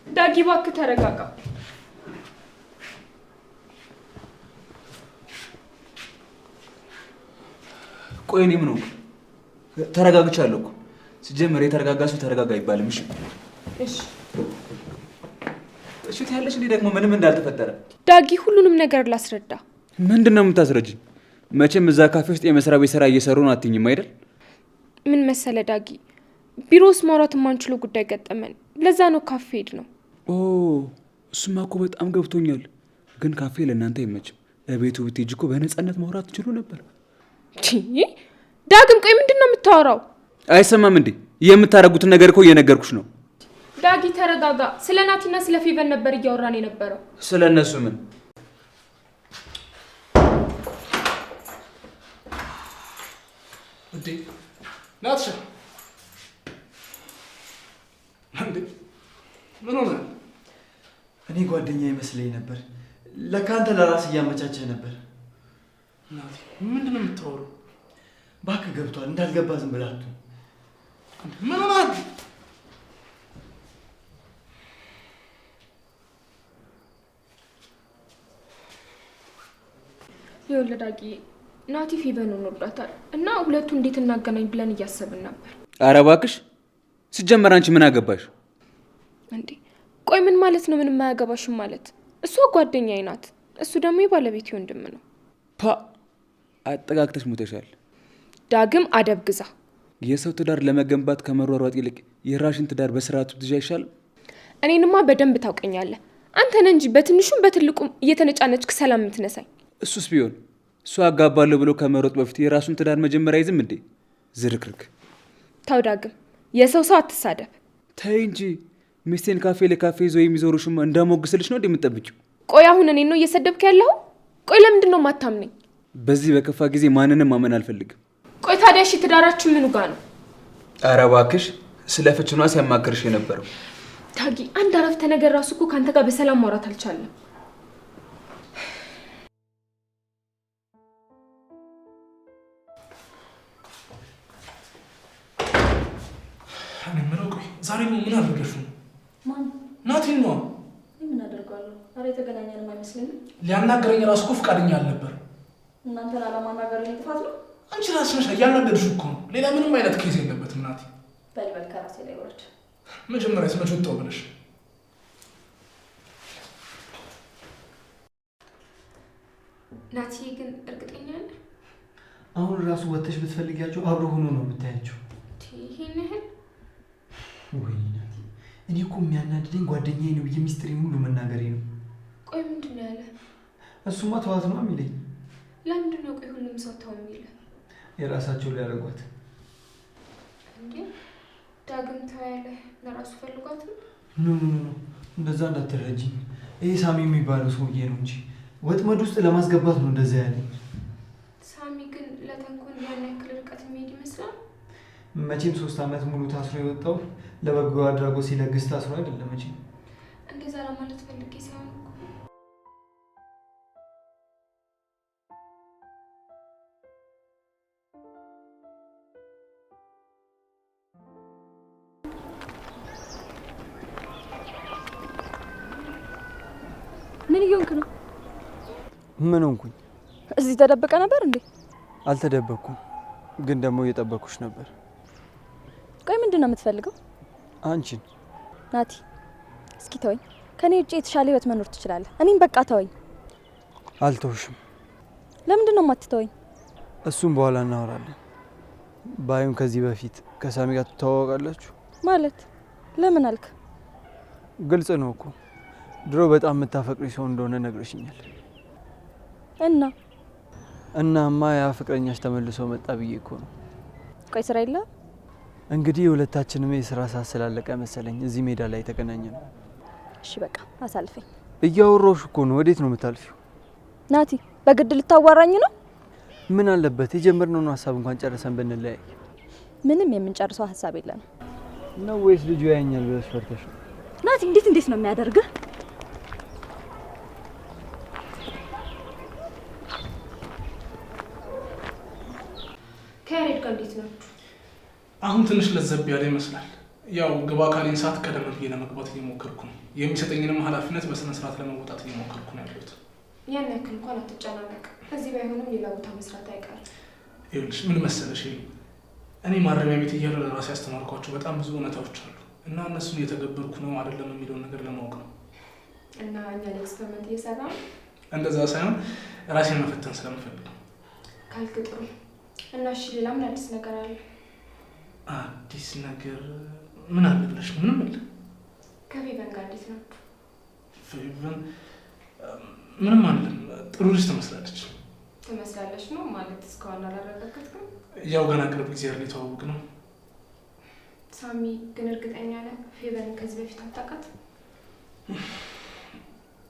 ዳጊ እባክህ ተረጋጋ። ቆይ እኔ ምን ሆንኩ? ተረጋግቻለሁ እኮ። ሲጀመር የተረጋጋ ሰው ተረጋጋ አይባልም። እሺ እሺ ታያለሽ እንዴ ደግሞ ምንም እንዳልተፈጠረ። ዳጊ ሁሉንም ነገር ላስረዳ። ምንድነው የምታስረጅኝ? መቼም እዛ ካፌ ውስጥ የመስሪያ ቤት ስራ እየሰሩ ነው አትይኝም አይደል? ምን መሰለ ዳጊ፣ ቢሮስ ማውራት የማንችለው ጉዳይ ገጠመን። ለዛ ነው ካፌ ሄድ ነው። ኦ እሱማ እኮ በጣም ገብቶኛል። ግን ካፌ ለእናንተ አይመችም። ለቤቱ ብትሄጂ እኮ በነፃነት ማውራት ትችሉ ነበር። ዳግም ቆይ ምንድነው የምታወራው? አይሰማም እንዴ? የምታረጉትን ነገር እኮ እየነገርኩሽ ነው። ዳጊ ተረጋጋ። ስለ ናቲና ስለ ፌቨን ነበር እያወራን የነበረው። ስለ እነሱ ምን? እንዴ ናትሻ እንዴ ምን ሆነ? እኔ ጓደኛ ይመስለኝ ነበር። ለካ አንተ ለራስ እያመቻቸህ ነበር። ናቲ ምንድነው የምታወራው? እባክህ ገብቷል። እንዳልገባ ዝም ብለህ አትሁን። ምን ሆነ? ይኸውልህ ዳጊ፣ ናቲ ፌቨንን እንወዳታል እና ሁለቱ እንዴት እናገናኝ ብለን እያሰብን ነበር። ኧረ እባክሽ፣ ሲጀመር አንቺ ምን አገባሽ እንዴ? ቆይ ምን ማለት ነው? ምንም አያገባሽም ማለት? እሷ ጓደኛዬ ናት፣ እሱ ደግሞ የባለቤቴ ወንድም ነው። ፓ አጠጋግተሽ ሞተሻል። ዳግም አደብ ግዛ። የሰው ትዳር ለመገንባት ከመሯሯጥ ይልቅ የራሽን ትዳር በስርዓቱ ትይዣ አይሻልም? እኔንማ በደንብ ታውቀኛለህ። አንተ ነህ እንጂ በትንሹም በትልቁም እየተነጫነችክ ሰላም የምትነሳኝ። እሱስ ቢሆን እሱ አጋባለሁ ብሎ ከመሮጥ በፊት የራሱን ትዳር መጀመሪያ አይዝም እንዴ? ዝርክርክ። ተው ዳግም፣ የሰው ሰው አትሳደብ። ተይ እንጂ ሚስቴን ካፌ ለካፌ ይዞ የሚዞሩሽማ እንዳሞግስልሽ ነው እንደምትጠብቂው? ቆይ አሁን እኔን ነው እየሰደብክ ያለው? ቆይ ለምንድን ነው የማታምነኝ? በዚህ በከፋ ጊዜ ማንንም ማመን አልፈልግም። ቆይ ታዲያ እሺ ትዳራችን ምኑ ጋር ነው? ኧረ እባክሽ፣ ስለ ፍችኗ ሲያማክርሽ የነበረው ዳጊ፣ አንድ አረፍተ ነገር ራሱ እኮ ካንተ ጋር በሰላም ማውራት አልቻለም። እኔ ምለው ቆይ ዛሬ ነው ምን አደረገሽ ነው? ማን? ናቲን ነው። ምን አደርጋለሁ? ኧረ የተገናኘንም አይመስለኝም። ሊያናገረኝ ራሱ እኮ ፈቃደኛ አልነበር። እናንተን አለማናገር እኔ ጥፋት ነው? አንቺ ራስሽ ነሽ እያናደድሽ እኮ ነው። ሌላ ምንም አይነት ኬዝ የለበትም ናቲ። በልበል ከራሴ ላይ ወረድ። መጀመሪያ ስመች ወጣው ብለሽ ናቲ ግን እርግጠኛ ነህ? አሁን ራሱ ወተሽ ብትፈልጊያቸው አብሮ ሆኖ ነው የምታያቸው። ይሄን ያህል? ወይኔ ናቲ፣ እኔ እኮ የሚያናድደኝ ጓደኛዬ ነው ብዬ ሚስጥሬን ሁሉ መናገሬ ነው። ቆይ ምንድን ነው ያለ? እሱማ ተዋት ነው የሚለኝ። ለምንድን ነው ቆይ ሁሉም ሰው ተው የሚለ? የራሳቸው ሊያደርጓት እንዴ? ዳግም ተው ያለ ለራሱ ፈልጓት ነው? ኖ እንደዛ እንዳትረጂኝ። ይሄ ሳሚ የሚባለው ሰውዬ ነው እንጂ ወጥመድ ውስጥ ለማስገባት ነው እንደዛ ያለኝ። ሳሚ ግን ለተንኮል ያን ያክል ርቀት የሚሄድ ይመስላል። መቼም 3 ዓመት ሙሉ ታስሮ የወጣው ለበጎ አድራጎት ሲለግስ ታስሮ አይደለም መቼም። እንደዛ ለማለት ፈልጌ ሳይሆን እኮ ምን እየሆንክ ነው? ምን ሆንኩኝ? እዚህ ተደብቀ ነበር እንዴ? አልተደበኩም፣ ግን ደግሞ እየጠበኩሽ ነበር። ቆይ ምንድን ነው የምትፈልገው? አንቺን። ናቲ እስኪ ተወኝ። ከኔ ውጭ የተሻለ ህይወት መኖር ትችላለህ። እኔም በቃ ተወኝ። አልተውሽም። ለምንድን ነው የማትተወኝ? እሱም በኋላ እናወራለን። ባዩን ከዚህ በፊት ከሳሚ ጋር ትተዋወቃላችሁ? ማለት ለምን አልክ? ግልጽ ነው እኮ ድሮ በጣም የምታፈቅሪ ሰው እንደሆነ ነግረሽኛል። እናማ ያ ፍቅረኛሽ ተመልሶ መጣ ብዬ እኮ ነው። ቆይ ስራ የለ? እንግዲህ የሁለታችንም የስራ ሰዓት ስላለቀ መሰለኝ እዚህ ሜዳ ላይ ተገናኘ ነው። እሺ በቃ አሳልፈኝ። እያወራሁሽ እኮ ነው። ወዴት ነው የምታልፊው? ናቲ በግድ ልታዋራኝ ነው? ምን አለበት የጀመርነውን ሀሳብ እንኳን ጨርሰን ብንለያይ። ምንም የምንጨርሰው ሀሳብ የለንም ነው ወይስ ልጁ ያየኛል ብለሽ ፈርተሽ ነው? ናቲ እንዴት ነው የሚያደርግህ? ከያሬድ ጋር እንዴት ነው? አሁን ትንሽ ለዘብ ያለ ይመስላል። ያው ግባ ካለኝ ሰዓት ቀደም ብዬ ለመግባት እየሞከርኩ ነው። የሚሰጠኝንም ኃላፊነት በስነ ስርዓት ለመወጣት እየሞከርኩ ነው ያለሁት። ያን ያክል እንኳን አትጨናነቅ። እዚህ ባይሆንም ሌላ ቦታ መስራት አይቀርም። ይኸውልሽ ምን መሰለሽ፣ እኔ ማረሚያ ቤት እያለሁ ለራሴ ያስተማርኳቸው በጣም ብዙ እውነታዎች አሉ እና እነሱን እየተገበርኩ ነው አይደለም የሚለውን ነገር ለማወቅ ነው። እና እኛ ኤክስፐሪመንት እየሰራ ነው። እንደዛ ሳይሆን ራሴን መፈተን ስለምፈልግ ነው። ካልክ ጥሩ። እና እሺ ሌላ ምን አዲስ ነገር አለ? አዲስ ነገር ምን አለ ብለሽ ነው? ምንም አለ። ከፌቨን ጋር እንዴት ነው? ፌቨን ምንም አለም። ጥሩ ልጅ ትመስላለች። ትመስላለች ነው ማለት እስካሁን አላረጋገጥክም? ያው ገና ቅርብ ጊዜ ያለ የተዋወቅ ነው። ሳሚ ግን እርግጠኛ ነህ ፌቨን ከዚህ በፊት አታውቃት?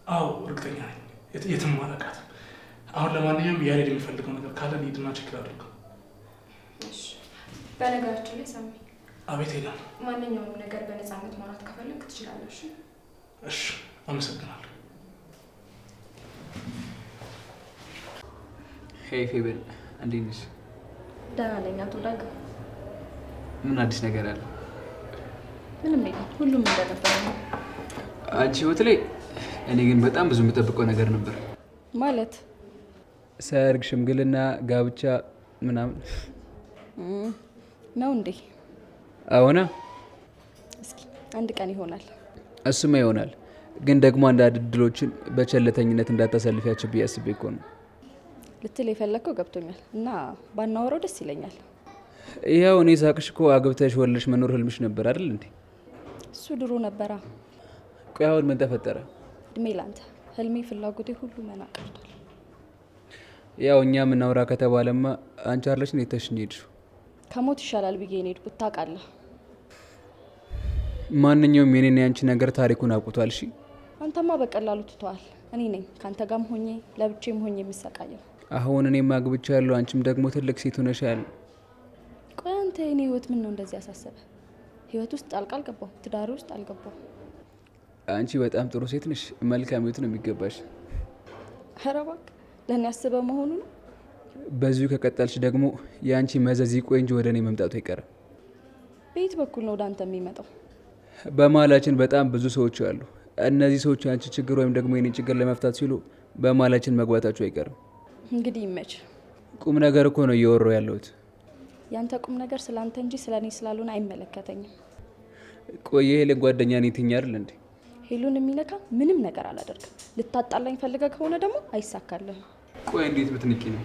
አዎ እርግጠኛ ነኝ። የትም አላውቃትም። አሁን ለማንኛውም ያሬድ የሚፈልገው ነገር ካለ ሊድና ችግር አድርገው። እሺ በነገራችን ላይ ሳሚ። አቤት ሄዳ። ማንኛውንም ነገር በነፃነት ማውራት ከፈለግ ትችላለሽ። እሺ አመሰግናለሁ። ሄይ ፌቨን እንዴት ነሽ? ደህና ነኝ አቶ ዳግም። ምን አዲስ ነገር አለ? ምንም የለም፣ ሁሉም እንደነበረ ነው። አንቺ ህይወት ላይ እኔ ግን በጣም ብዙ የምጠብቀው ነገር ነበር። ማለት ሰርግ፣ ሽምግልና፣ ጋብቻ ምናምን ነው እንዴ? አዎና። እስኪ አንድ ቀን ይሆናል። እሱማ ይሆናል፣ ግን ደግሞ አንዳንድ እድሎችን በቸለተኝነት እንዳታሳልፊያቸው ብዬ አስቤ እኮ ነው። ልትል የፈለግከው ገብቶኛል እና ባናወራው ደስ ይለኛል። ያው እኔ ሳቅሽ እኮ አግብተሽ ወልደሽ መኖር ህልምሽ ነበር አይደል እንዴ? እሱ ድሮ ነበራ። ቆይ አሁን ምን ተፈጠረ? እድሜ ላንተ። ህልሜ ፍላጎቴ ሁሉ መና ቀርቷል። ያው እኛ የምናወራ ከተባለማ አንቺ አለሽ ነው የተሽኝ ሄድሽው። ከሞት ይሻላል ብዬ ነው የሄድኩት ታውቃለህ። ማንኛውም የኔና ያንቺ ነገር ታሪኩን አውቁቷል። እሺ አንተማ በቀላሉ ትተዋል። እኔ ነኝ ካንተ ጋርም ሆኜ ለብቼም ሆኜ የምሰቃየው። አሁን እኔም አግብቻለሁ፣ አንቺም ደግሞ ትልቅ ሴት ሆነሻል። ቆይ አንተ የኔ ህይወት ምን ነው እንደዚህ ያሳሰበ? ህይወት ውስጥ ጣልቃ አልገባው፣ ትዳር ውስጥ አልገባው። አንቺ በጣም ጥሩ ሴት ነሽ፣ መልካም ህይወት ነው የሚገባሽ። ኧረ እባክህ ለእኔ ያስበው መሆኑ ነው። በዚሁ ከቀጠልሽ ደግሞ የአንቺ መዘዝ ይቆይ እንጂ ወደ እኔ መምጣቱ አይቀርም። በየት በኩል ነው ወደ አንተ የሚመጣው? በመሀላችን በጣም ብዙ ሰዎች አሉ። እነዚህ ሰዎች የአንቺ ችግር ወይም ደግሞ የኔን ችግር ለመፍታት ሲሉ በመሀላችን መግባታቸው አይቀርም። እንግዲህ ይመች። ቁም ነገር እኮ ነው እየወራሁ ያለሁት። ያንተ ቁም ነገር ስለ አንተ እንጂ ስለ እኔ ስላልሆነ አይመለከተኝም። ቆይ ሄለን ጓደኛ ነኝ ትይኝ አይደል እንዴ? ሄሉን የሚነካ ምንም ነገር አላደርግም። ልታጣላኝ ፈልገህ ከሆነ ደግሞ አይሳካልህም። ቆይ እንዴት ብትንቂ ነው?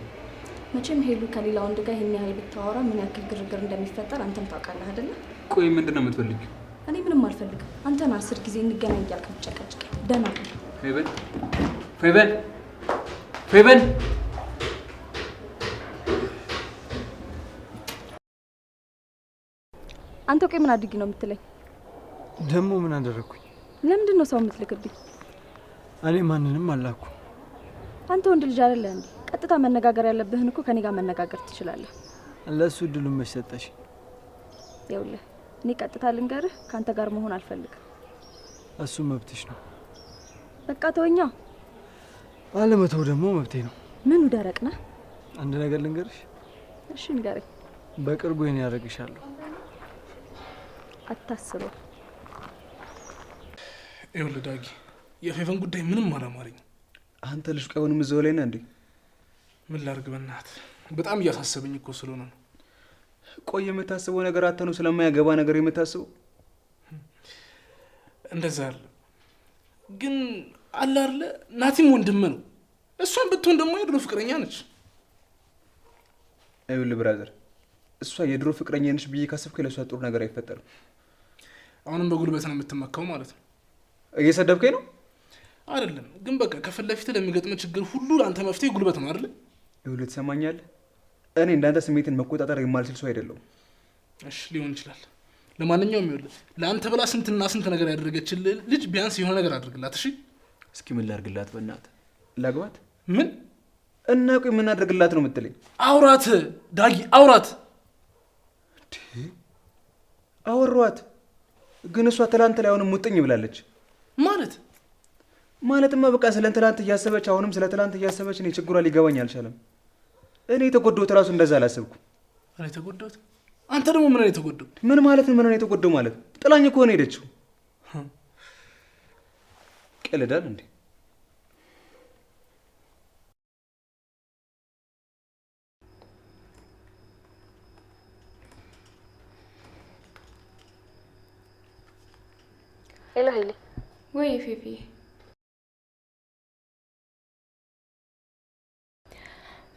መቼም ሄሉ ከሌላ ወንድ ጋር ይህን ያህል ብታወራ ምን ያክል ግርግር እንደሚፈጠር አንተም ታውቃለህ አይደለ? ቆይ ምንድን ነው የምትፈልጊው? እኔ ምንም አልፈልግም። አንተን 10 ጊዜ እንገናኝ እያልክ ብጨቀጭቅ ደህና ነው። ፌቨን ፌቨን ፌቨን አንተ ቆይ ምን አድርጊ ነው የምትለኝ? ደግሞ ምን አደረግኩኝ? ለምንድን ነው ሰው የምትልክብኝ? እኔ ማንንም አላኩ። አንተ ወንድ ልጅ አይደለህ እንዴ? ቀጥታ መነጋገር ያለብህን እኮ ከኔ ጋር መነጋገር ትችላለህ። ለሱ እድሉን መች ሰጠሽ? ይኸውልህ እኔ ቀጥታ ልንገርህ፣ ካንተ ጋር መሆን አልፈልግም። እሱ መብትሽ ነው። በቃ ተወኛ። አለመተው ደግሞ መብቴ ነው። ምኑ ደረቅ ነህ? አንድ ነገር ልንገርሽ። እሺ ንገረኝ። በቅርቡ እኔ ያደርግሻለሁ። አታስበው። ይኸውልህ ዳጊ፣ የፌቨን ጉዳይ ምንም አላማረኝ። አንተ ልጅ ቀውንም እዛው ላይ ነህ እንዴ? ምን ላድርግ በእናትህ፣ በጣም እያሳሰበኝ እኮ ስለሆነ ነው። ቆይ የምታስበው ነገር አተ ነው ስለማያገባ ነገር የምታስበው? እንደዛ አለ ግን አለ አይደለ፣ ናቲም ወንድም ነው። እሷን ብትሆን ደግሞ የድሮ ፍቅረኛ ነች። ይኸውልህ ብራዘር፣ እሷ የድሮ ፍቅረኛ ነች ብዬ ካሰብክ ለእሷ ጥሩ ነገር አይፈጠርም። አሁንም በጉልበት ነው የምትመካው ማለት ነው። እየሰደብከኝ ነው? አይደለም ግን በቃ ከፊት ለፊት ለሚገጥም ችግር ሁሉ ለአንተ መፍትሄ ጉልበት ነው አይደለ? ይኸውልህ ትሰማኛለህ? እኔ እንዳንተ ስሜትን መቆጣጠር የማልችል ሰው አይደለሁም። እሺ ሊሆን ይችላል። ለማንኛውም ይኸውልህ ለአንተ ብላ ስንትና ስንት ነገር ያደረገችልህ ልጅ ቢያንስ የሆነ ነገር አድርግላት። እሺ እስኪ ምን ላድርግላት? በእናትህ ላግባት? ምን እና ቆይ ምን አድርግላት ነው የምትለኝ? አውራት ዳጊ፣ አውራት። አወሯት ግን እሷ ትላንት ላይ አሁንም ሙጥኝ ብላለች። ማለትማ በቃ ስለ ትላንት እያሰበች አሁንም ስለ ትላንት እያሰበች እኔ ችግሯ ሊገባኝ አልቻለም። እኔ የተጎዳሁት እራሱ እንደዛ አላሰብኩም። እኔ የተጎዳሁት? አንተ ደግሞ ምን ነው የተጎዳሁት? ምን ማለት ነው? ምን ነው የተጎዳው ማለት? ጥላኝ እኮ ነው ሄደችው። ቀልዳል እንዴ? ሄሎ ሄሊ። ወይ ፌፊ፣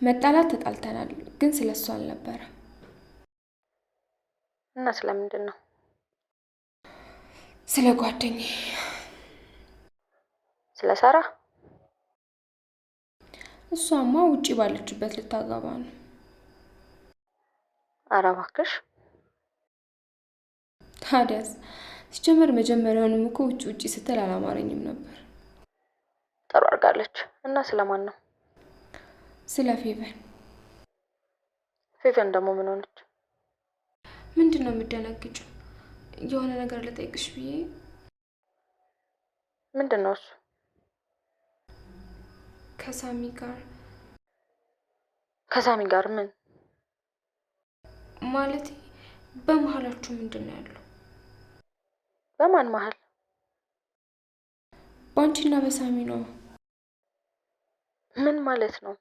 መጣላት ተጣልተናል፣ ግን ስለሱ አልነበረም። እና ስለምንድን ነው? ስለ ጓደኛዬ። ስለ ሳራ? እሷማ ውጪ ባለችበት ልታገባ ነው። ኧረ እባክሽ። ታዲያስ ሲጀመር መጀመሪያውንም እኮ ውጪ ስትል አላማረኝም ነበር። ጥሩ አድርጋለች። እና ስለማን ነው? ስለ ፌቨን። ፌቨን ደግሞ ምን ሆነች? ምንድን ነው የምደነግጭው? የሆነ ነገር ልጠይቅሽ ብዬ። ምንድን ነው እሱ? ከሳሚ ጋር። ከሳሚ ጋር ምን ማለት? በመሀላችሁ ምንድን ነው ያለው? በማን መሀል? በአንቺና በሳሚ ነው። ምን ማለት ነው?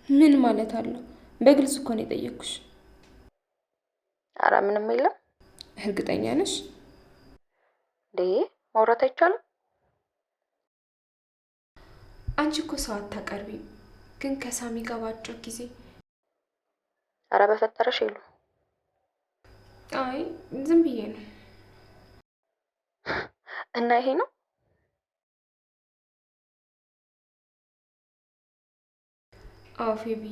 ምን ማለት አለው? በግልጽ እኮ ነው የጠየቅኩሽ። ኧረ ምንም የለም። እርግጠኛ ነሽ? ማውራት አይቻልም? አንቺ እኮ ሰው አታቀርቢም፣ ግን ከሳሚ ጋር ባጭር ጊዜ። ኧረ በፈጠረሽ የሉ። አይ ዝም ብዬ ነው። እና ይሄ ነው? አዎ ፌቢ፣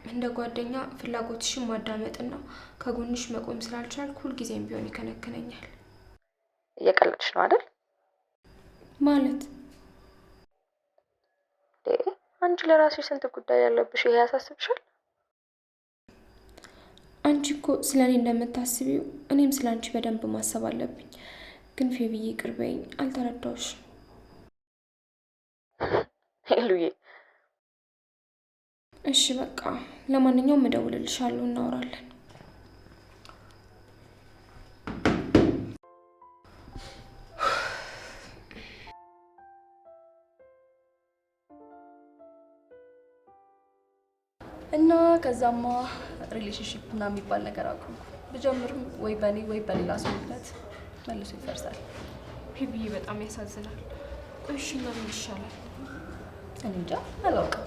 እንደ ጓደኛ ፍላጎትሽን ማዳመጥና ከጎንሽ መቆም ስላልቻልኩ ሁልጊዜም ቢሆን ይከነክነኛል። እየቀለድሽ ነው አይደል? ማለት አንቺ ለራስሽ ስንት ጉዳይ ያለብሽ፣ ይሄ ያሳስብሻል? አንቺ እኮ ስለ እኔ እንደምታስቢው እኔም ስለ አንቺ በደንብ ማሰብ አለብኝ። ግን ፌቢዬ ቅርበኝ፣ አልተረዳሁሽ። ሄሉዬ እሺ በቃ ለማንኛውም እደውልልሻለሁ፣ እናወራለን። እና ከዛማ ሪሌሽንሺፕ እና የሚባል ነገር አቁም። ብጀምርም ወይ በእኔ ወይ በሌላ ሰው ምክንያት መልሶ ይፈርሳል። ፌቢዬ በጣም ያሳዝናል። ቆይ እሺ እና ምን ይሻላል? እኔ እንጃ አላውቅም።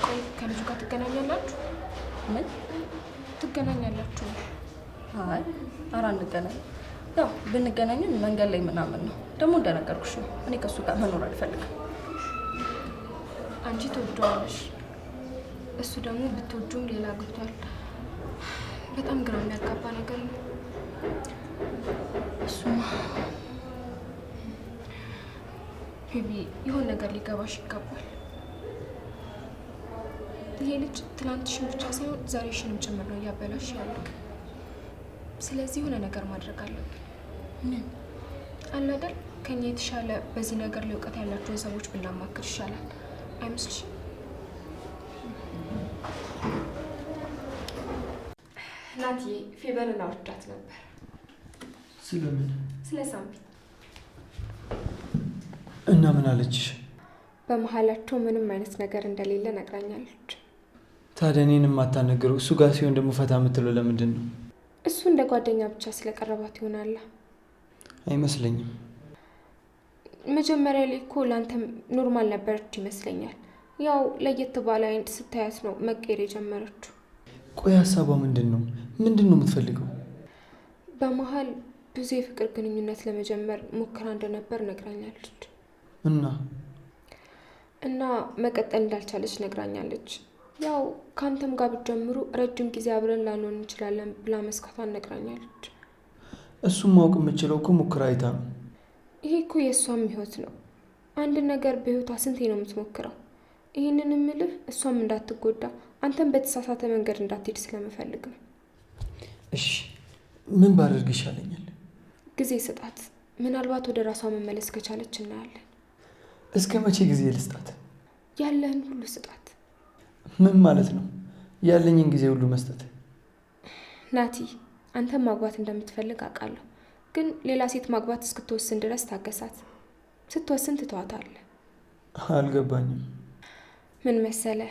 ቆይ ከልጁ ጋር ትገናኛላችሁ? ምን ትገናኛላችሁ? አይ ኧረ አንገናኝ። ያው ብንገናኝም መንገድ ላይ ምናምን ነው። ደግሞ እንደነገርኩሽ ነው፣ እኔ ከእሱ ጋር መኖር አልፈልግም። አንቺ ትወደዋለሽ፣ እሱ ደግሞ ብትወጁም ሌላ ገብቷል። በጣም ግራ የሚያጋባ ነገር ነው። እሱማ ፌቢ የሆነ ነገር ሊገባሽ ይገባል። ይሄ ልጅ ትላንትሽን ብቻ ሳይሆን ዛሬሽንም ጭምር ነው እያበላሽ ያለው። ስለዚህ የሆነ ነገር ማድረግ አለብን። ምን አለ አይደል? ከኛ የተሻለ በዚህ ነገር ላይ እውቀት ያላቸውን ሰዎች ብናማክር ይሻላል አይመስልሽም? ናትዬ ፌቨንን አውርዳት ነበር። ስለምን? ስለ ሳሚ። እና ምን አለችሽ? በመሀላቸው ምንም አይነት ነገር እንደሌለ ነግራኛለች። ታዲያ እኔን የማታነግረው እሱ ጋር ሲሆን ደግሞ ፈታ የምትለው ለምንድን ነው? እሱ እንደ ጓደኛ ብቻ ስለቀረባት ይሆናል። አይመስለኝም። መጀመሪያ ላይ እኮ ለአንተም ኖርማል ነበረች ይመስለኛል። ያው ለየት ባለ አይነት ስታያት ነው መቀየር የጀመረችው። ቆይ ሀሳቧ ምንድን ነው? ምንድን ነው የምትፈልገው? በመሀል ብዙ የፍቅር ግንኙነት ለመጀመር ሙከራ እንደነበር ነግራኛለች። እና መቀጠል እንዳልቻለች ነግራኛለች። ያው ከአንተም ጋር ብትጀምሩ ረጅም ጊዜ አብረን ላንሆን እንችላለን ብላ መስካቷን ነግራኛለች። እሱም ማወቅ የምችለው እኮ ሙከራ አይታ ነው። ይሄ እኮ የእሷም ህይወት ነው። አንድ ነገር በህይወቷ ስንቴ ነው የምትሞክረው? ይህንን እምልህ እሷም እንዳትጎዳ አንተም በተሳሳተ መንገድ እንዳትሄድ ስለምፈልግ ነው። እሺ ምን ባደርግ ይሻለኛል? ጊዜ ስጣት። ምናልባት ወደ ራሷ መመለስ ከቻለች እናያለን። እስከ መቼ ጊዜ ልስጣት? ያለህን ሁሉ ስጣት። ምን ማለት ነው? ያለኝን ጊዜ ሁሉ መስጠት? ናቲ፣ አንተም ማግባት እንደምትፈልግ አውቃለሁ፣ ግን ሌላ ሴት ማግባት እስክትወስን ድረስ ታገሳት። ስትወስን ትተዋታለህ። አልገባኝም። ምን መሰለ፣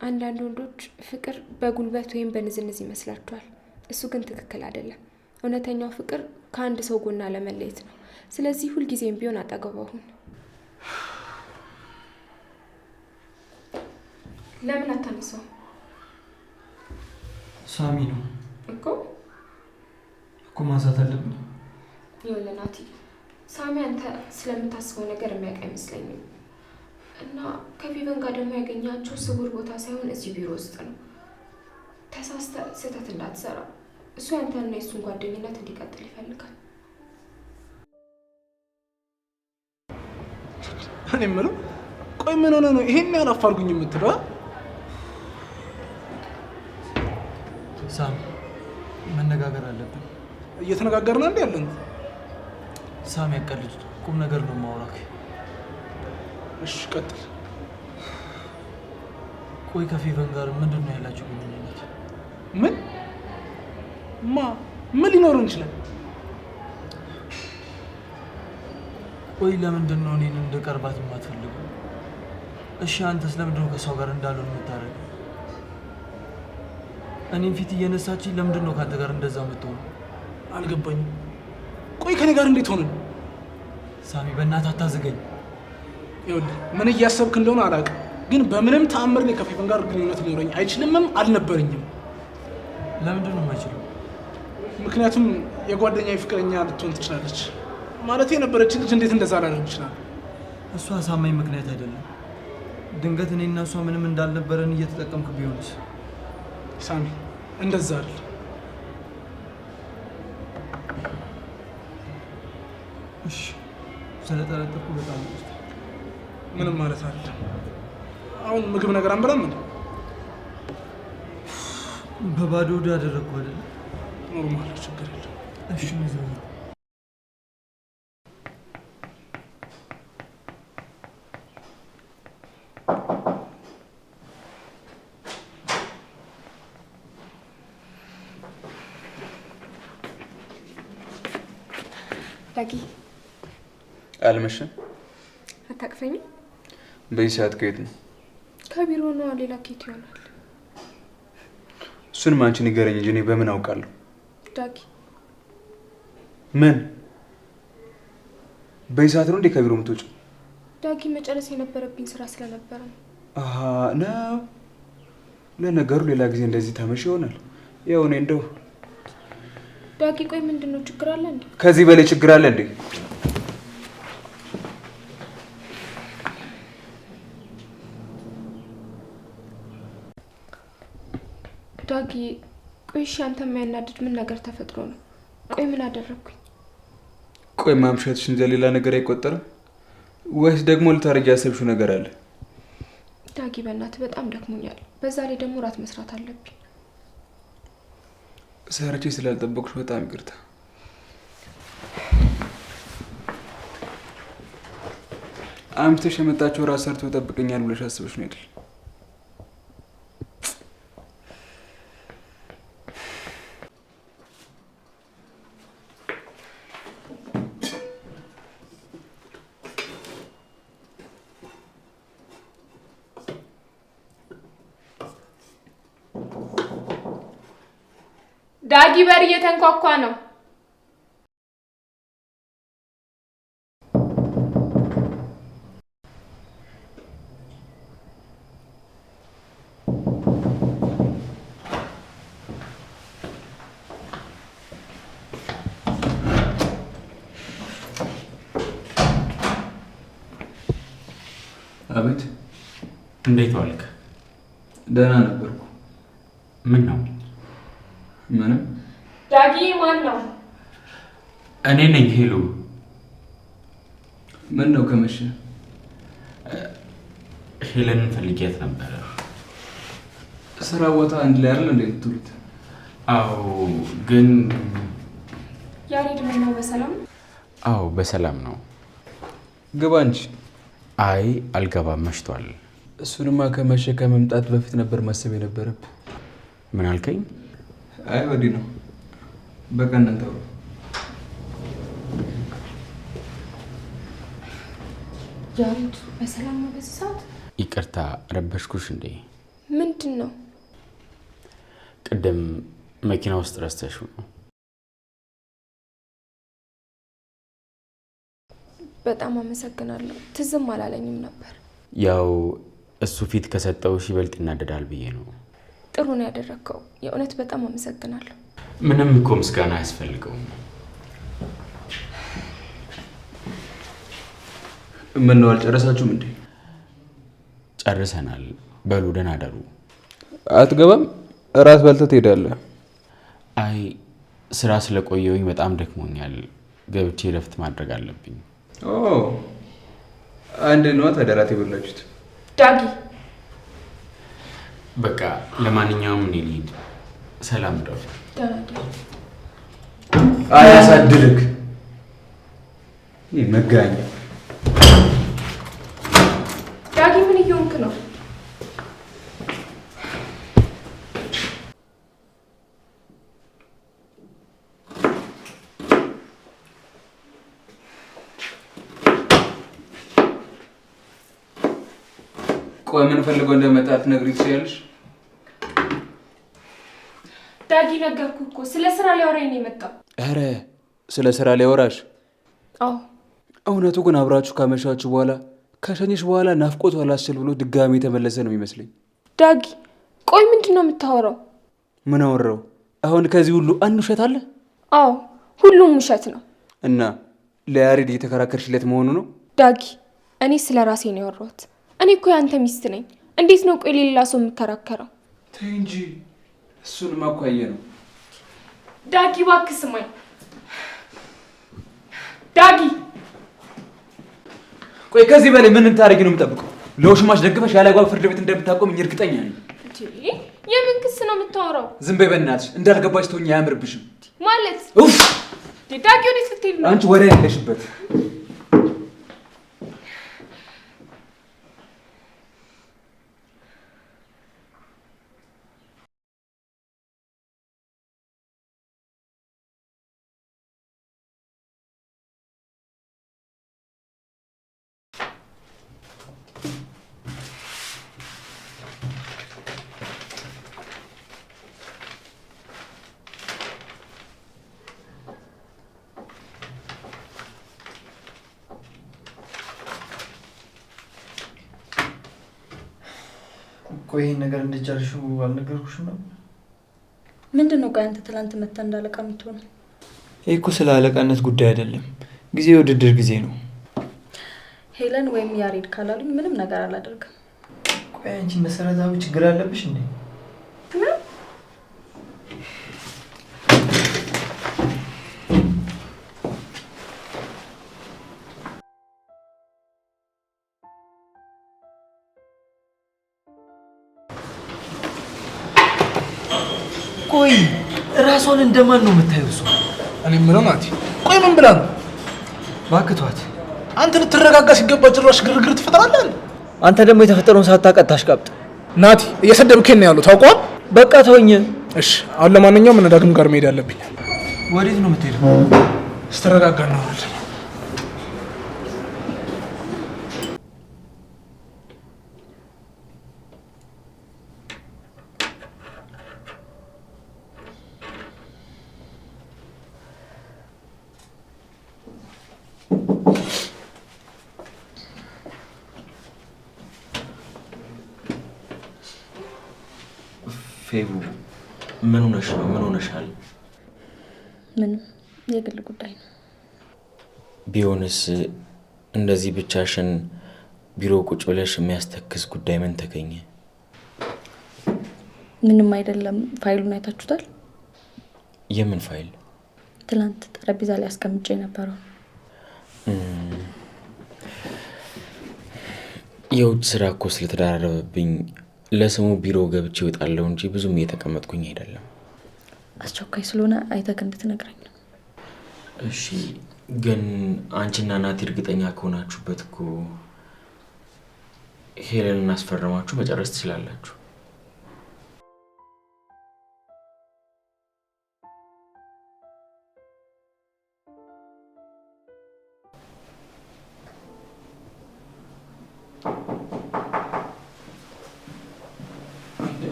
አንዳንድ ወንዶች ፍቅር በጉልበት ወይም በንዝንዝ ይመስላቸዋል። እሱ ግን ትክክል አይደለም። እውነተኛው ፍቅር ከአንድ ሰው ጎና ለመለየት ነው። ስለዚህ ሁልጊዜም ቢሆን አጠገቧ ሁን። ለምን አታነሳው? ሳሚ ነው እኮ ማንሳት አለብኝ። ይኸውልህ ናቲ፣ ሳሚ አንተ ስለምታስበው ነገር የሚያውቅ አይመስለኝም። እና ከቪቨን ጋር ደግሞ ያገኛቸው ስውር ቦታ ሳይሆን እዚህ ቢሮ ውስጥ ነው። ተሳስተህ ስህተት እንዳትሰራ። እሱ ያንተና የእሱን ጓደኝነት እንዲቀጥል ይፈልጋል። እኔ የምለው ቆይ ምን ሆነ ነው ይሄን ያህል አፋልጉኝ የምትለው? ሳሚ መነጋገር አለብን። እየተነጋገርን እንዴ ያለን? ሳሚ ያቀልድ ቁም ነገር ነው ማውራክ። እሺ ቀጥል። ቆይ ከቪቨን ጋር ምንድን ነው ያላችሁ ግንኙነት? ምን ሊኖር እንችላል? ቆይ ለምንድን ነው እኔን እንድቀርባት የማትፈልገው? እሺ አንተስ ለምንድን ነው ከሷ ጋር እንዳልሆን የምታደርገው? እኔን ፊት እየነሳችኝ ለምንድን ነው ከአንተ ጋር እንደዛ የምትሆነው? አልገባኝም። ቆይ ከኔ ጋር እንዴት ሆነን? ሳሚ በእናትህ አታዝገኝ። ይኸውልህ ምን እያሰብክ እንደሆነ አላውቅም፣ ግን በምንም ተአምር እኔ ከቪቨን ጋር ግንኙነት ሊኖረኝ አይችልምም አልነበረኝም። ለምንድን ነው የማይችለው? ምክንያቱም የጓደኛዬ ፍቅረኛ ልትሆን ትችላለች። ማለት የነበረች ልጅ እንዴት እንደዛ ላደርግ ይችላል? እሷ አሳማኝ ምክንያት አይደለም። ድንገት እኔና እሷ ምንም እንዳልነበረን እየተጠቀምክ ቢሆንስ? ሳሚ እንደዛ አይደል። እሺ ስለጠረጠርኩ በጣም ምንም ማለት አይደለም። አሁን ምግብ ነገር አንበላም እንዴ? በባዶ ወደ ያደረግኩ አይደል? ኖርማል፣ ችግር የለም። እሺ ነው ዳጊ፣ አልመሸም? አታቅፈኝም? በዚህ ሰዓት ከየት ነው? ከቢሮ ነው። ሌላ ኬት ይሆናል? እሱንም አንቺ ንገረኝ እንጂ እኔ በምን አውቃለሁ? ዳጊ፣ ምን በዚህ ሰዓት ነው እንዴ ከቢሮ የምትወጪው? ዳጊ፣ መጨረስ የነበረብኝ ስራ ስለነበረ ነው። ነው። ለነገሩ ሌላ ጊዜ እንደዚህ ተመሽ ይሆናል። ያው እኔ እንደው ዳጊ፣ ቆይ ምንድን ነው? ችግር አለ እንዴ? ከዚህ በላይ ችግር አለ እንዴ? ዳጊ፣ ቆይ እሺ፣ አንተ የሚያናድድ ምን ነገር ተፈጥሮ ነው? ቆይ ምን አደረግኩኝ? ቆይ ማምሸትሽ እንደ ሌላ ነገር አይቆጠርም ወይስ ደግሞ ልታረጊ ያሰብሽው ነገር አለ? ዳጊ፣ በእናትህ በጣም ደክሞኛል። በዛ ላይ ደግሞ ራት መስራት አለብኝ። ሰርቼ ስላልጠበቅሽ በጣም ይቅርታ። አምጥተሽ የመጣችው ራት ሰርቶ ይጠብቀኛል ብለሽ አስበሽ ነው አይደል? ዳጊ፣ በር እየተንኳኳ ነው። አቤት። እንዴት ዋልክ? ደህና ነበርኩ። ምን ነው? ምንም። ዳጊ፣ ማን ነው? እኔ ነኝ ሄሉ። ምን ነው ከመሸ? ሄለንን ፈልጊያት ነበረ። ስራ ቦታ አንድ ላይ አይደል እንዴ የምትውሉት? አዎ፣ ግን ያሬድ ምን ነው? በሰላም? አዎ በሰላም ነው። ግባ እንጂ። አይ አልገባም፣ መሽቷል። እሱንማ ከመሸ ከመምጣት በፊት ነበር ማሰብ የነበረብህ። ምን አልከኝ? አይ ወዲህ ነው። በቃ እናንተ ያንቱ በሰላም ነው በዚህ ሰዓት? ይቅርታ ረበሽኩሽ እንዴ? ምንድን ነው? ቅድም መኪና ውስጥ ረስተሽው ነው። በጣም አመሰግናለሁ። ትዝም አላለኝም ነበር። ያው እሱ ፊት ከሰጠውሽ ይበልጥ ይናደዳል ብዬ ነው። ጥሩ ነው ያደረግከው። የእውነት በጣም አመሰግናለሁ። ምንም እኮ ምስጋና አያስፈልገውም። ምን ነው አልጨረሳችሁም እንዴ? ጨርሰናል። በሉ ደህና አደሩ። አትገባም? እራት በልተህ ትሄዳለህ። አይ ስራ ስለቆየሁኝ በጣም ደክሞኛል። ገብቼ ረፍት ማድረግ አለብኝ። ኦ አንድ ነው ተደራት የበላችሁት? ዳጊ በቃ ለማንኛውም እኔ ልሂድ። ሰላም ደሩ። አያሳድርክ ይህ መጋኛ። ዳጊ ምን እየሆንክ ነው? ቆይ ምን ፈልገው እንደመጣ ትነግሪኝ ትችያለሽ? ዳጊ ነገርኩህ እኮ ስለ ስራ ሊያወራኝ ነው የመጣው። ኧረ ስለ ስራ ሊያወራሽ? አዎ። እውነቱ ግን አብራችሁ ካመሻችሁ በኋላ ከሸኝሽ በኋላ ናፍቆቱ አላስችል ብሎ ድጋሚ የተመለሰ ነው የሚመስለኝ። ዳጊ ቆይ ምንድን ነው የምታወራው? ምን አወራው? አሁን ከዚህ ሁሉ አንድ ውሸት አለ? አዎ ሁሉም ውሸት ነው። እና ለያሬድ እየተከራከርሽለት መሆኑ ነው? ዳጊ እኔ ስለ ራሴ ነው ያወራሁት። እኔ እኮ ያንተ ሚስት ነኝ። እንዴት ነው ቆይ ሌላ ሰው የምከራከረው? ተይ እንጂ እሱንማ እኮ አየህ ነው። ዳጊ እባክህ ስማኝ። ዳጊ ቆይ ከዚህ በላይ ምን እንታረጊ ነው የምጠብቀው? ለውሽማሽ ደግፈሽ ያለ አግባብ ፍርድ ቤት እንደምታቆምኝ እርግጠኛ ነኝ። የምን ክስ ነው የምታወራው? ዝም በይ በእናትሽ። እንዳልገባሽ ተውኝ፣ አያምርብሽም። ማለት ኡፍ ዳጊ ወዴት ልትሄድ ነው? አንቺ ወሬ ያለሽበት ቆይ ይሄን ነገር እንድጨርሽው አልነገርኩሽም ነው? ምንድን ነው? ቆይ አንተ ትላንት መጣ እንዳለቃ የምትሆነው? ይሄ እኮ ስለ አለቃነት ጉዳይ አይደለም። ጊዜ የውድድር ጊዜ ነው። ሄለን ወይም ያሬድ ካላሉኝ ምንም ነገር አላደርግም። ቆይ አንቺ መሰረታዊ ችግር አለብሽ እንዴ? ቆይ ራሷን እንደማን ነው የምታየው? እሷ እኔ የምለው ናቲ፣ ቆይ ምን ብላ ነው? ባክቷት። አንተ ልትረጋጋ ሲገባ ጭራሽ ግርግር ትፈጥራለህ። አንተ ደግሞ የተፈጠረውን ሳታውቅ ታሽቃብጥ። ናቲ እየሰደብከኝ ነው ያለው ታውቀዋል። በቃ ተወኝ። እሺ አሁን ለማንኛውም እነ ዳግም ጋር መሄድ አለብኝ። ወዴት ነው የምትሄደው? ስትረጋጋ እናወራለን። ፌቡ ምን ሆነሽ ነው? ምን ሆነሻል? ምንም የግል ጉዳይ ነው። ቢሆንስ እንደዚህ ብቻሽን ቢሮ ቁጭ ብለሽ የሚያስተክስ ጉዳይ ምን ተገኘ? ምንም አይደለም። ፋይሉን አይታችሁታል? የምን ፋይል? ትላንት ጠረጴዛ ላይ አስቀምጬ ነበረው። የውጭ ስራ እኮ ስለተደራረበብኝ ለስሙ ቢሮ ገብቼ እወጣለሁ እንጂ ብዙም እየተቀመጥኩኝ አይደለም። አስቸኳይ ስለሆነ አይተክ እንድትነግረኝ ነው። እሺ፣ ግን አንቺና ናቲ እርግጠኛ ከሆናችሁበት እኮ ሄለንን አስፈርማችሁ መጨረስ ትችላላችሁ።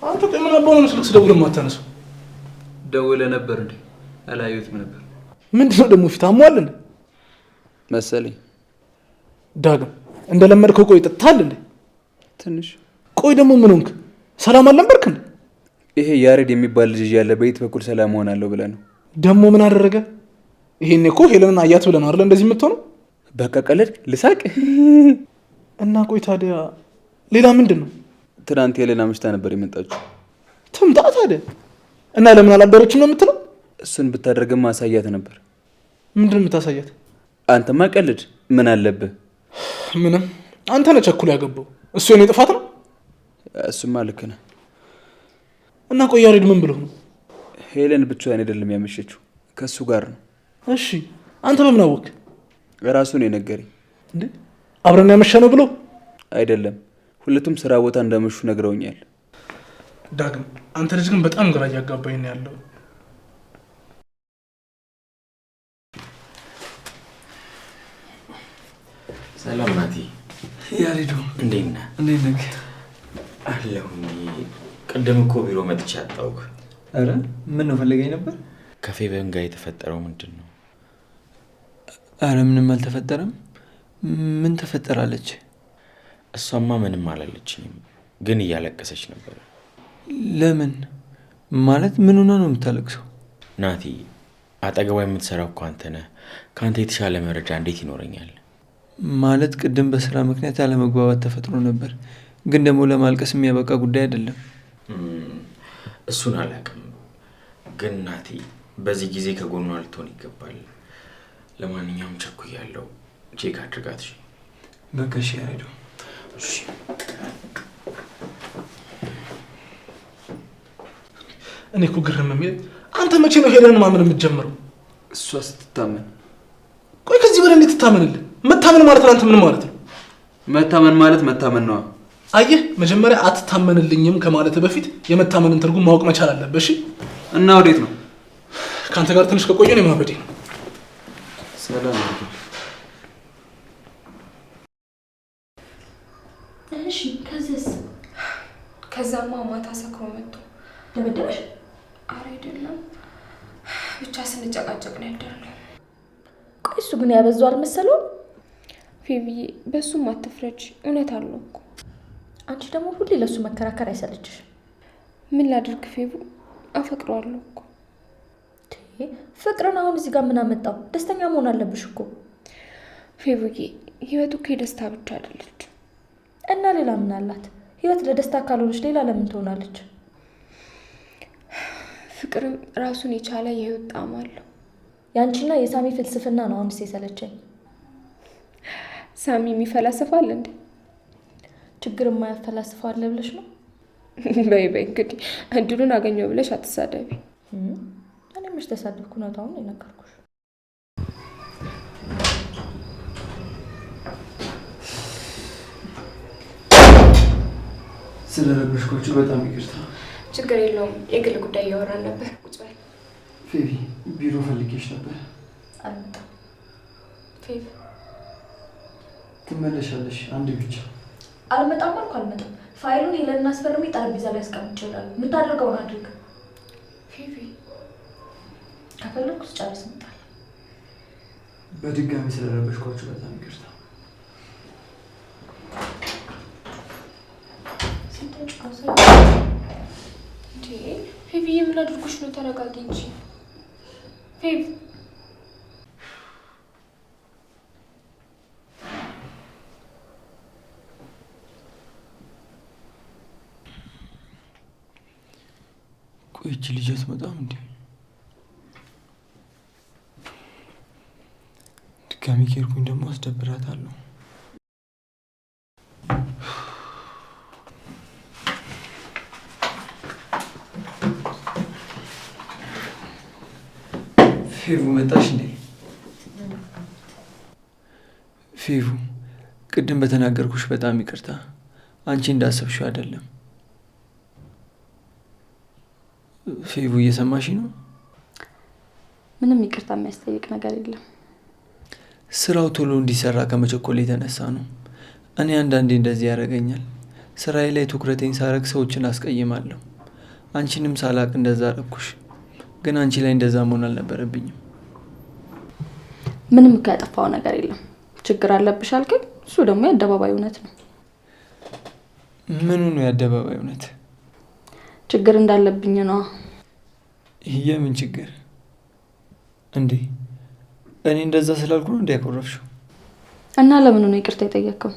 አንተ ቆይ ምን አባው ነው ስልክ ስደውል የማታነሳው? ደውለህ ነበር እንዴ? አላየሁትም ነበር። ምንድነው ደግሞ ፊት አሟል እንዴ መሰለኝ። ዳግም እንደለመድከው ቆይ ጠጥተሃል እንዴ? ትንሽ። ቆይ ደግሞ ምን ሆንክ? ሰላም አልነበርክ እንዴ? ይሄ ያሬድ የሚባል ልጅ እያለ በየት በኩል ሰላም ሆናለሁ ብለህ ነው? ደግሞ ምን አደረገ? ይሄኔ እኮ ሄለንን አያት ብለን አይደል እንደዚህ የምትሆነው? በቃ ቀለድ ልሳቅ። እና ቆይ ታዲያ ሌላ ምንድን ነው? ትናንት ሄለን አምሽታ ነበር የመጣችው። ትምጣ ታዲያ። እና ለምን አላደረችም ነው የምትለው? እሱን ብታደርግም ማሳያት ነበር። ምንድን ነው የምታሳያት? አንተማ ቀልድ ምን አለብህ? ምንም። አንተ ነህ ቸኩል ያገባው። እሱ የኔ ጥፋት ነው? እሱማ ልክ ነህ። እና ቆይ ያሬድ ምን ብሎ ነው? ሄለን ብቻዋን አይደለም ያመሸችው፣ ከእሱ ጋር ነው። እሺ አንተ በምን አወቅ? ራሱ ነው የነገረኝ። እንዴ አብረን ያመሸ ነው ብሎ? አይደለም፣ ሁለቱም ስራ ቦታ እንዳመሹ ነግረውኛል። ዳግም አንተ ልጅ ግን በጣም ግራ እያጋባኝ ነው ያለው። ሰላም ናቲ። ያሬዱ እንዴት ነህ? እንዴት ነህ? አለሁኝ። ቅድም እኮ ቢሮ መጥቼ አጣሁህ። ኧረ ምን ነው ፈልገኝ ነበር? ከፌቨን ጋር የተፈጠረው ምንድን ነው? ኧረ ምንም አልተፈጠረም። ምን ተፈጠራለች? እሷማ ምንም አላለችኝም፣ ግን እያለቀሰች ነበር። ለምን ማለት ምን ሆና ነው የምታለቅሰው? ናቲ፣ አጠገቧ የምትሰራው እኮ አንተ ነህ። ከአንተ የተሻለ መረጃ እንዴት ይኖረኛል? ማለት ቅድም በስራ ምክንያት ያለመግባባት ተፈጥሮ ነበር፣ ግን ደግሞ ለማልቀስ የሚያበቃ ጉዳይ አይደለም። እሱን አላውቅም፣ ግን ናቲ በዚህ ጊዜ ከጎኗ ልትሆን ይገባል። ለማንኛውም ቸኩያለሁ፣ ቼክ አድርጋት። በቃ እሺ ያሬዱ። እኔ እኮ ግርም የሚል አንተ መቼ ነው ሄለንን ማመን የምትጀምረው? እሷ ስትታመን። ቆይ ከዚህ በላይ እንዴት ትታመንልህ? መታመን ማለት ለአንተ ምን ማለት ነው? መታመን ማለት መታመን ነዋ። አየህ፣ መጀመሪያ አትታመንልኝም ከማለት በፊት የመታመንን ትርጉም ማወቅ መቻል አለብህ። እሺ። እና ወዴት ነው? ከአንተ ጋር ትንሽ ከቆየን የማበዴ ነው። ሰላም። እሺ ከዚያስ? ከዛማ ማታ ሰክሮ መጥቶ ደበደበሽ? ኧረ አይደለም፣ ብቻ ስንጨቃጨቅ ነው ያደርነው። ቆይ እሱ ግን ያበዛው አልመሰለውም? ፌቪዬ በሱም አትፍረጅ፣ እውነት አለው እኮ። አንቺ ደግሞ ሁሌ ለሱ መከራከር አይሰለችሽ? ምን ላድርግ ፌቡ፣ አፈቅረዋለሁ እኮ። ፍቅርን አሁን እዚህ ጋር ምን አመጣው? ደስተኛ መሆን አለብሽ እኮ ፌቡዬ። ህይወቱ እኮ የደስታ ብቻ አይደለች። እና ሌላ ምን አላት? ህይወት ለደስታ ካልሆነች ሌላ ለምን ትሆናለች? ፍቅርም ራሱን የቻለ የህይወት ጣዕም አለው። ያንቺና የሳሚ ፍልስፍና ነው አሁንስ የሰለቸኝ። ሳሚ የሚፈላስፋል እንዴ? ችግር የማያፈላስፈው አለ ብለሽ ነው? በይ በይ እንግዲህ እድሉን አገኘው ብለሽ አትሳደቢ። እኔ ምሽ ተሳደብኩ ነው ታውን የነገርኩሽ። ስለረበሽኳችሁ በጣም ይቅርታ። ችግር የለውም፣ የግል ጉዳይ እያወራን ነበር። ቁጭ በል። ፌቪ ቢሮ ፈልጌሽ ነበር። አልመጣም። ፌቪ ትመለሻለሽ፣ አንድ ብቻ። አልመጣም አልኩ አልመጣም። ፋይሉን ሄለን አስፈርሜ ጠረጴዛ ላይ አስቀምጬ እላለሁ። የምታደርገውን አድርግ። ፌቪ ከፈለኩ ስጨርስ እመጣለሁ። በድጋሚ ስለረበሽኳችሁ በጣም ይቅርታ። ፌቪ ምን አድርጎሽ ነው? ተረጋጊ እንጂ ፌቪ። ቆይ ይህች ልጅ አትመጣም እንዴ? ድጋሚ ከሄድኩኝ ደግሞ አስደብራታለሁ። ፌvu መጣሽ እንዴ? ፌvu ቅድም በተናገርኩሽ በጣም ይቅርታ። አንቺ እንዳሰብሽው አይደለም። ፌvu እየሰማሽ ነው? ምንም ይቅርታ የሚያስጠይቅ ነገር የለም። ስራው ቶሎ እንዲሰራ ከመቸኮል የተነሳ ነው። እኔ አንዳንዴ እንደዚህ ያደርገኛል። ስራዬ ላይ ትኩረቴን ሳረግ ሰዎችን አስቀይማለሁ። አንቺንም ሳላቅ እንደዛ አረኩሽ። ግን አንቺ ላይ እንደዛ መሆን አልነበረብኝም። ምንም እኮ ያጠፋው ነገር የለም። ችግር አለብሽ አልከኝ፣ እሱ ደግሞ የአደባባይ እውነት ነው። ምኑ ነው የአደባባይ እውነት? ችግር እንዳለብኝ ነው። የምን ችግር እንዴ? እኔ እንደዛ ስላልኩ ነው እንዲያኮረፍሽው? እና ለምን ነው ይቅርታ የጠየቀው?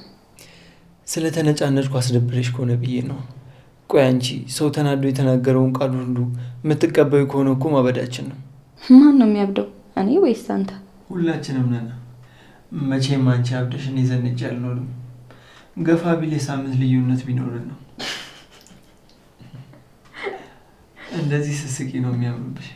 ስለተነጫነጭኩ አስደብረሽ ከሆነ ብዬ ነው። ቆይ አንቺ ሰው ተናዶ የተናገረውን ቃል ሁሉ የምትቀበዩ ከሆነ እኮ ማበዳችን ነው። ማን ነው የሚያብደው? እኔ ወይስ አንተ? ሁላችንም ነን። መቼም አንቺ አብደሽ እኔ ዘንጬ አልኖርም። ገፋ ቢል የሳምንት ልዩነት ቢኖርን ነው። እንደዚህ ስስቂ ነው የሚያምርብሽ።